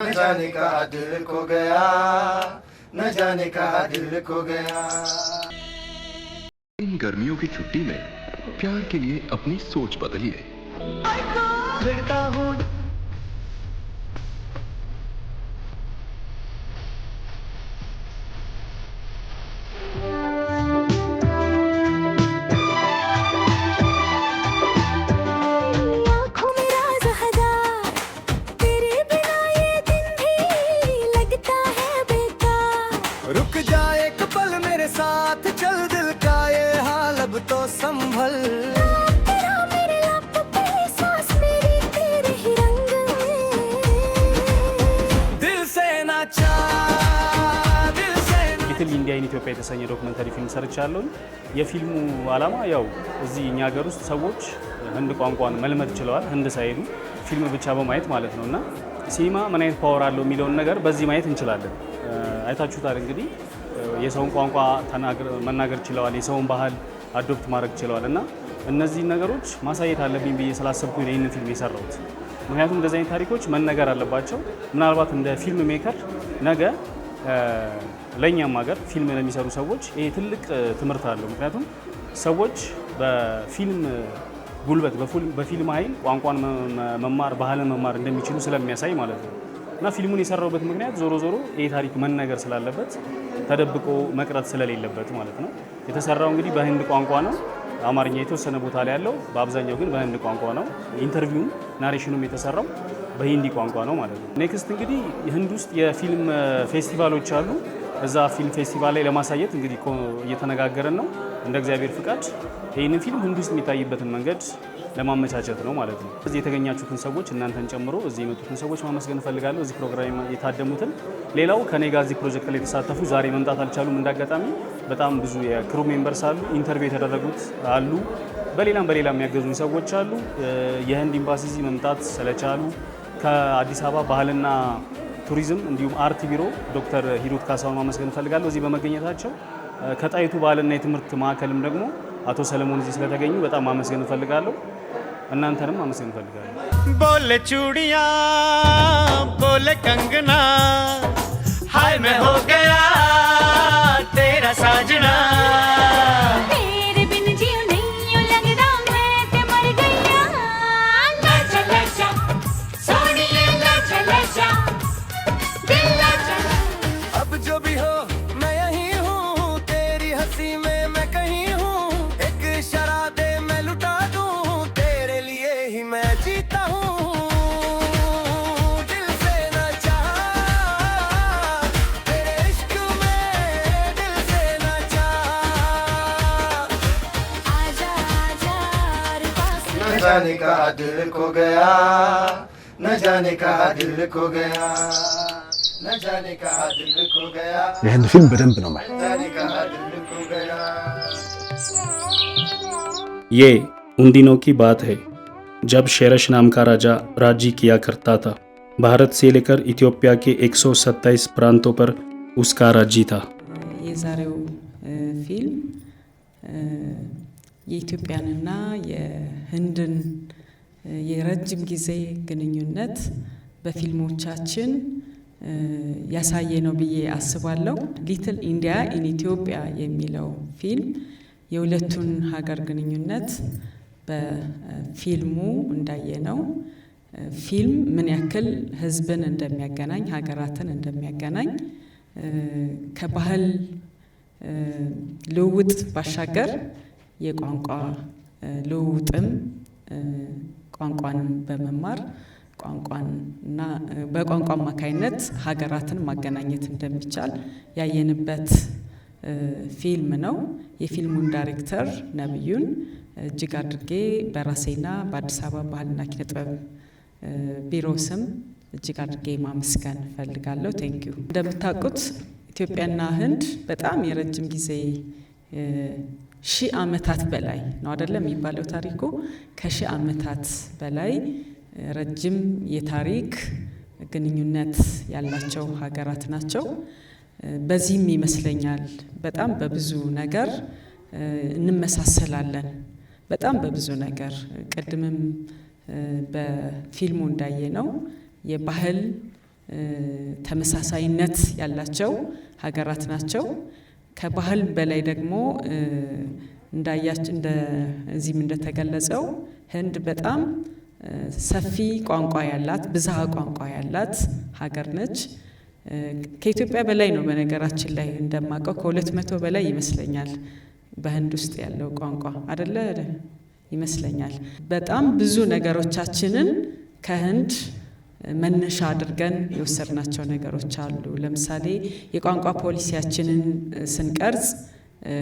न जाने का दिल खो गया, न जाने का दिल खो गया। इन गर्मियों की छुट्टी में प्यार के लिए अपनी सोच बदलिए। देखता हूँ रुक जाए एक पल मेरे साथ चल दिल का ये हाल अब तो संभल मेरे लब पे सांस मेरी तेरे ही रंग दिल से नाचा दिल से ሊትል ኢንዲያ ኢን ኢትዮጵያ የተሰኘ ዶክመንተሪ ፊልም ሰርቻለሁ። የፊልሙ ዓላማ ያው እዚህ እኛ ሀገር ውስጥ ሰዎች ህንድ ቋንቋን መልመድ ችለዋል፣ ህንድ ሳይሄዱ ፊልም ብቻ በማየት ማለት ነውና ሲኒማ ምን አይነት ፓወር አለው የሚለውን ነገር በዚህ ማየት እንችላለን። አይታችሁታል እንግዲህ የሰውን ቋንቋ መናገር ችለዋል፣ የሰውን ባህል አዶፕት ማድረግ ችለዋል እና እነዚህ ነገሮች ማሳየት አለብኝ ብዬ ስላሰብኩኝ ነው ይህንን ፊልም የሰራሁት። ምክንያቱም እንደዚህ አይነት ታሪኮች መነገር አለባቸው። ምናልባት እንደ ፊልም ሜከር ነገ ለእኛም ሀገር ፊልም ለሚሰሩ ሰዎች ይሄ ትልቅ ትምህርት አለው። ምክንያቱም ሰዎች በፊልም ጉልበት በፊልም ኃይል ቋንቋን መማር ባህልን መማር እንደሚችሉ ስለሚያሳይ ማለት ነው እና ፊልሙን የሰራውበት ምክንያት ዞሮ ይሄ ታሪክ መነገር ስላለበት ተደብቆ መቅረት ስለሌለበት ማለት ነው። የተሰራው እንግዲህ በህንድ ቋንቋ ነው። አማርኛ የተወሰነ ቦታ ላይ ያለው፣ በአብዛኛው ግን በህንድ ቋንቋ ነው። ኢንተርቪውም ናሬሽኑም የተሰራው በሂንዲ ቋንቋ ነው ማለት ነው። ኔክስት እንግዲህ ህንድ ውስጥ የፊልም ፌስቲቫሎች አሉ። እዛ ፊልም ፌስቲቫል ላይ ለማሳየት እንግዲህ እየተነጋገረን ነው። እንደ እግዚአብሔር ፍቃድ ይህንን ፊልም ህንድ ውስጥ የሚታይበትን መንገድ ለማመቻቸት ነው ማለት ነው። እዚህ የተገኛችሁትን ሰዎች እናንተን ጨምሮ እዚህ የመጡትን ሰዎች ማመስገን እፈልጋለሁ፣ እዚህ ፕሮግራም የታደሙትን። ሌላው ከኔ ጋር እዚህ ፕሮጀክት ላይ የተሳተፉ ዛሬ መምጣት አልቻሉም። እንዳጋጣሚ በጣም ብዙ የክሩ ሜምበርስ አሉ፣ ኢንተርቪው የተደረጉት አሉ፣ በሌላም የሚያገዙኝ ሰዎች አሉ። የህንድ ኤምባሲ እዚህ መምጣት ስለቻሉ ከአዲስ አበባ ባህልና ቱሪዝም እንዲሁም አርት ቢሮ ዶክተር ሂሩት ካሳውን ማመስገን እፈልጋለሁ እዚህ በመገኘታቸው። ከጣይቱ ባህልና የትምህርት ማዕከልም ደግሞ አቶ ሰለሞን እዚህ ስለተገኙ በጣም ማመስገን እፈልጋለሁ። እናንተንም ማመስገን እፈልጋለሁ። बोले चूड़िया बोले कंगना हाय मैं हो गया तेरा साजना तेरे बिन जियो नहीं लगदा मैं ते मर गईया लाजा लाजा सोनिए लाजा लाजा दिल लाजा अब जो भी हो मैं यहीं हूँ तेरी हंसी में मैं कहीं हूँ एक इशारा दे मैं लुटा दूँ तेरे लिए ही मैं जीता हूँ दिल से न चाह तेरे इश्क में दिल से न चाह आजा आजा रे पास न जाने का दिल खो गया न जाने का दिल खो गया न जाने का दिल खो गया የህንድ ፊልም በደንብ ነው ማለት न जाने का दिल खो गया ये उन दिनों की बात है जब शेरश नाम का राजा राज्य किया करता था। भारत से लेकर इथियोपिया के 127 प्रांतों पर उसका राज्य था। የዛሬው ፊልም የኢትዮጵያንና የህንድን የረጅም ጊዜ ግንኙነት በፊልሞቻችን ያሳየ ነው ብዬ አስባለሁ። ሊትል ኢንዲያ ኢን ኢትዮጵያ የሚለው ፊልም የሁለቱን ሀገር ግንኙነት በፊልሙ እንዳየነው ፊልም ምን ያክል ህዝብን እንደሚያገናኝ ሀገራትን እንደሚያገናኝ ከባህል ልውውጥ ባሻገር የቋንቋ ልውውጥም ቋንቋን በመማር ቋንቋንና በቋንቋ አማካይነት ሀገራትን ማገናኘት እንደሚቻል ያየንበት ፊልም ነው። የፊልሙን ዳይሬክተር ነብዩን እጅግ አድርጌ በራሴና በአዲስ አበባ ባህልና ኪነ ጥበብ ቢሮ ስም እጅግ አድርጌ ማመስገን ፈልጋለሁ። ቴንኪዩ። እንደምታውቁት ኢትዮጵያና ህንድ በጣም የረጅም ጊዜ 1000 ዓመታት በላይ ነው አይደለም የሚባለው ታሪኩ። ከ1000 ዓመታት በላይ ረጅም የታሪክ ግንኙነት ያላቸው ሀገራት ናቸው። በዚህም ይመስለኛል በጣም በብዙ ነገር እንመሳሰላለን። በጣም በብዙ ነገር ቅድምም በፊልሙ እንዳየ ነው የባህል ተመሳሳይነት ያላቸው ሀገራት ናቸው። ከባህል በላይ ደግሞ እዚህም እንደተገለጸው ህንድ በጣም ሰፊ ቋንቋ ያላት ብዝሃ ቋንቋ ያላት ሀገር ነች። ከኢትዮጵያ በላይ ነው በነገራችን ላይ እንደማውቀው ከ200 በላይ ይመስለኛል በህንድ ውስጥ ያለው ቋንቋ አይደለ ይመስለኛል። በጣም ብዙ ነገሮቻችንን ከህንድ መነሻ አድርገን የወሰድናቸው ነገሮች አሉ። ለምሳሌ የቋንቋ ፖሊሲያችንን ስንቀርጽ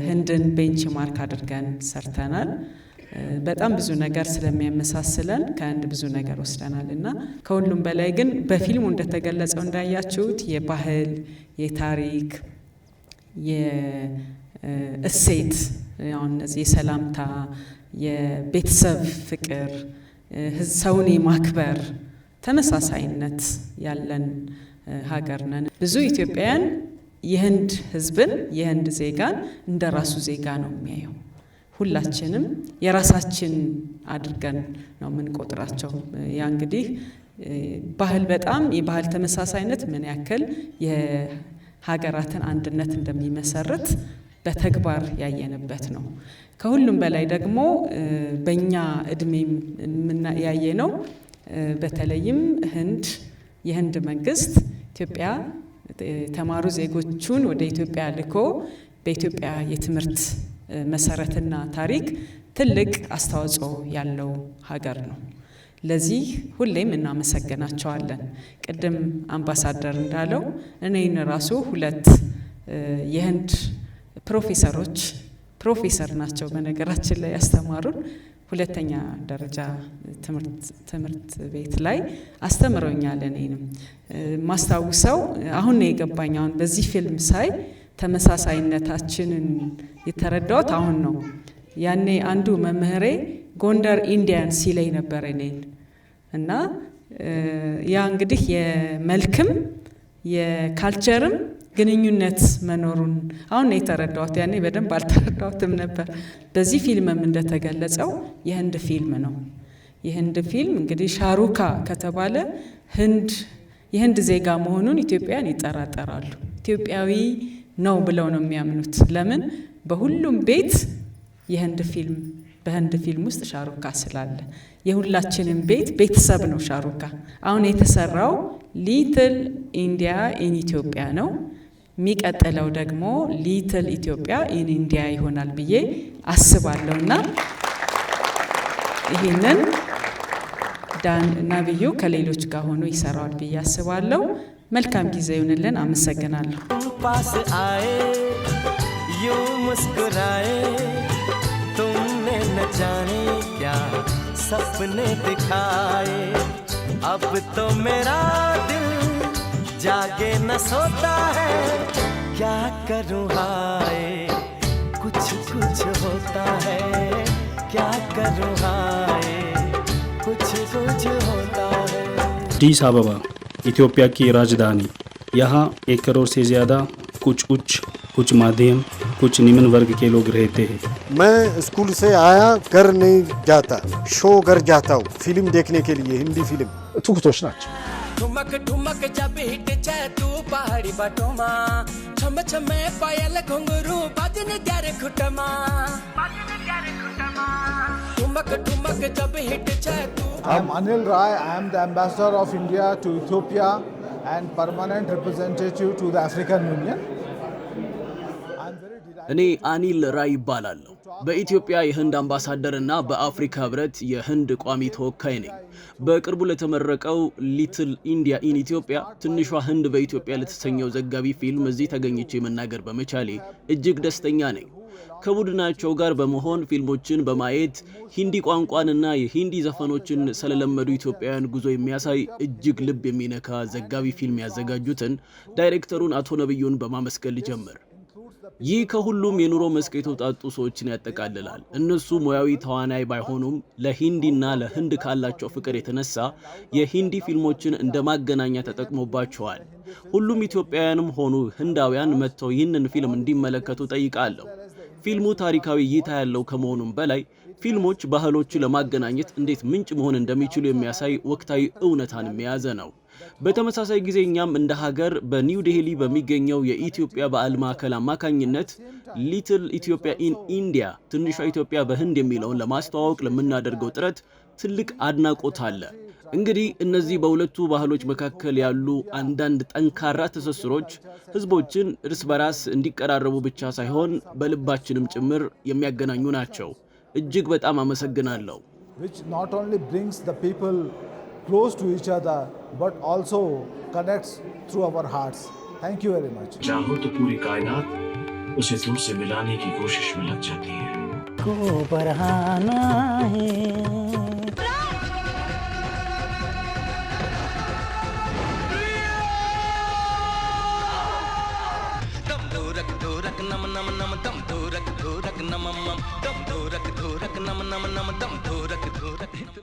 ህንድን ቤንችማርክ አድርገን ሰርተናል። በጣም ብዙ ነገር ስለሚያመሳስለን ከህንድ ብዙ ነገር ወስደናል እና ከሁሉም በላይ ግን በፊልሙ እንደተገለጸው እንዳያችሁት የባህል፣ የታሪክ፣ የእሴት አሁን እነዚህ የሰላምታ፣ የቤተሰብ ፍቅር፣ ሰውን የማክበር ተመሳሳይነት ያለን ሀገር ነን። ብዙ ኢትዮጵያውያን የህንድ ህዝብን የህንድ ዜጋን እንደ ራሱ ዜጋ ነው የሚያየው። ሁላችንም የራሳችን አድርገን ነው የምንቆጥራቸው። ያ እንግዲህ ባህል በጣም የባህል ተመሳሳይነት ምን ያክል የሀገራትን አንድነት እንደሚመሰርት በተግባር ያየንበት ነው። ከሁሉም በላይ ደግሞ በእኛ እድሜም ያየነው በተለይም የህንድ መንግስት ኢትዮጵያ የተማሩ ዜጎቹን ወደ ኢትዮጵያ ልኮ በኢትዮጵያ የትምህርት መሰረትና ታሪክ ትልቅ አስተዋጽኦ ያለው ሀገር ነው። ለዚህ ሁሌም እናመሰግናቸዋለን። ቅድም አምባሳደር እንዳለው እኔን ራሱ 2 የህንድ ፕሮፌሰር ናቸው በነገራችን ላይ ያስተማሩን 2ኛ ደረጃ ትምህርት ቤት ላይ አስተምረውኛል። እኔንም ማስታውሰው አሁን ነው የገባኝ። አሁን በዚህ ፊልም ሳይ ተመሳሳይነታችንን የተረዳሁት አሁን ነው። ያኔ አንዱ መምህሬ ጎንደር ኢንዲያን ሲለኝ ነበር እኔን እና ያ እንግዲህ የመልክም የካልቸርም ግንኙነት መኖሩን አሁን ነው የተረዳሁት። ያኔ በደንብ አልተረዳሁትም ነበር። በዚህ ፊልምም እንደተገለጸው የህንድ ፊልም ነው። የህንድ ፊልም እንግዲህ ሻሩካ ከተባለ የህንድ ዜጋ መሆኑን ኢትዮጵያውያን ይጠራጠራሉ። ኢትዮጵያዊ ነው ብለው ነው የሚያምኑት። ለምን? በሁሉም ቤት በህንድ ፊልም ውስጥ ሻሩካ ስላለ የሁላችንም ቤተሰብ ነው ሻሩካ። አሁን የተሰራው ሊትል ኢንዲያ ኢን ኢትዮጵያ ነው። የሚቀጥለው ደግሞ ሊትል ኢትዮጵያ ኢን ኢንዲያ ይሆናል ብዬ አስባለሁና ይህንን ነብዩ ከሌሎች ጋር ሆኖ ይሰራዋል ብዬ አስባለሁ። መልካም ጊዜ ይሁንልን። አመሰግናለሁ። पास आए यूं मुस्कुराए तुमने न जाने क्या सपने दिखाए अब तो मेरा दिल जागे न सोता है क्या करूं हाय कुछ कुछ होता है क्या करूं हाय कुछ कुछ होता है। अddीस अबबा इथियोपिया की राजधानी। यहाँ 1 करोड़ से ज़्यादा कुछ उच्च, कुछ मध्यम, कुछ निम्न वर्ग के लोग रहते हैं। मैं स्कूल से आया घर नहीं जाता, शो घर जाता हूँ फिल्म देखने के लिए, हिंदी फिल्म। ትኩቶች ናቸው። ठुमक ठुमक जब हिट जाए तू पहाड़ी बटोमा छम छमे पायल घुंघरू बाजन ग्यारे खुटमा ठुमक ठुमक जब हिट जाए तू। I am Anil Rai. I am the ambassador of India to Ethiopia and permanent representative to the African Union. እኔ አኒል ራይ ይባላለሁ። በኢትዮጵያ የህንድ አምባሳደርና በአፍሪካ ህብረት የህንድ ቋሚ ተወካይ ነኝ። በቅርቡ ለተመረቀው ሊትል ኢንዲያ ኢን ኢትዮጵያ ትንሿ ህንድ በኢትዮጵያ ለተሰኘው ዘጋቢ ፊልም እዚህ ተገኝቼ መናገር በመቻሌ እጅግ ደስተኛ ነኝ። ከቡድናቸው ጋር በመሆን ፊልሞችን በማየት ሂንዲ ቋንቋንና የሂንዲ ዘፈኖችን ስለለመዱ ኢትዮጵያውያን ጉዞ የሚያሳይ እጅግ ልብ የሚነካ ዘጋቢ ፊልም ያዘጋጁትን ዳይሬክተሩን አቶ ነብዩን በማመስገን ልጀምር። ይህ ከሁሉም የኑሮ መስክ የተውጣጡ ሰዎችን ያጠቃልላል። እነሱ ሙያዊ ተዋናይ ባይሆኑም ለሂንዲና ለህንድ ካላቸው ፍቅር የተነሳ የሂንዲ ፊልሞችን እንደ ማገናኛ ተጠቅሞባቸዋል። ሁሉም ኢትዮጵያውያንም ሆኑ ህንዳውያን መጥተው ይህንን ፊልም እንዲመለከቱ ጠይቃለሁ። ፊልሙ ታሪካዊ እይታ ያለው ከመሆኑም በላይ ፊልሞች ባህሎችን ለማገናኘት እንዴት ምንጭ መሆን እንደሚችሉ የሚያሳይ ወቅታዊ እውነታን የያዘ ነው። በተመሳሳይ ጊዜ እኛም እንደ ሀገር በኒው ዴሊ በሚገኘው የኢትዮጵያ በዓል ማዕከል አማካኝነት ሊትል ኢትዮጵያ ኢን ኢንዲያ ትንሿ ኢትዮጵያ በህንድ የሚለውን ለማስተዋወቅ ለምናደርገው ጥረት ትልቅ አድናቆት አለ። እንግዲህ እነዚህ በሁለቱ ባህሎች መካከል ያሉ አንዳንድ ጠንካራ ትስስሮች ህዝቦችን እርስ በራስ እንዲቀራረቡ ብቻ ሳይሆን በልባችንም ጭምር የሚያገናኙ ናቸው። እጅግ በጣም አመሰግናለሁ። which not only brings the people close to each other but also connects through our hearts. Thank you very much. चाहो तो पूरी कायनात उसे तुमसे मिलाने की कोशिश में लग जाती है। को बरहाना है दम धूरक धूरक नम नम नम दम धूरक धूरक नम नम दम धूरक धूरक नम नम नम दम धूरक धूरक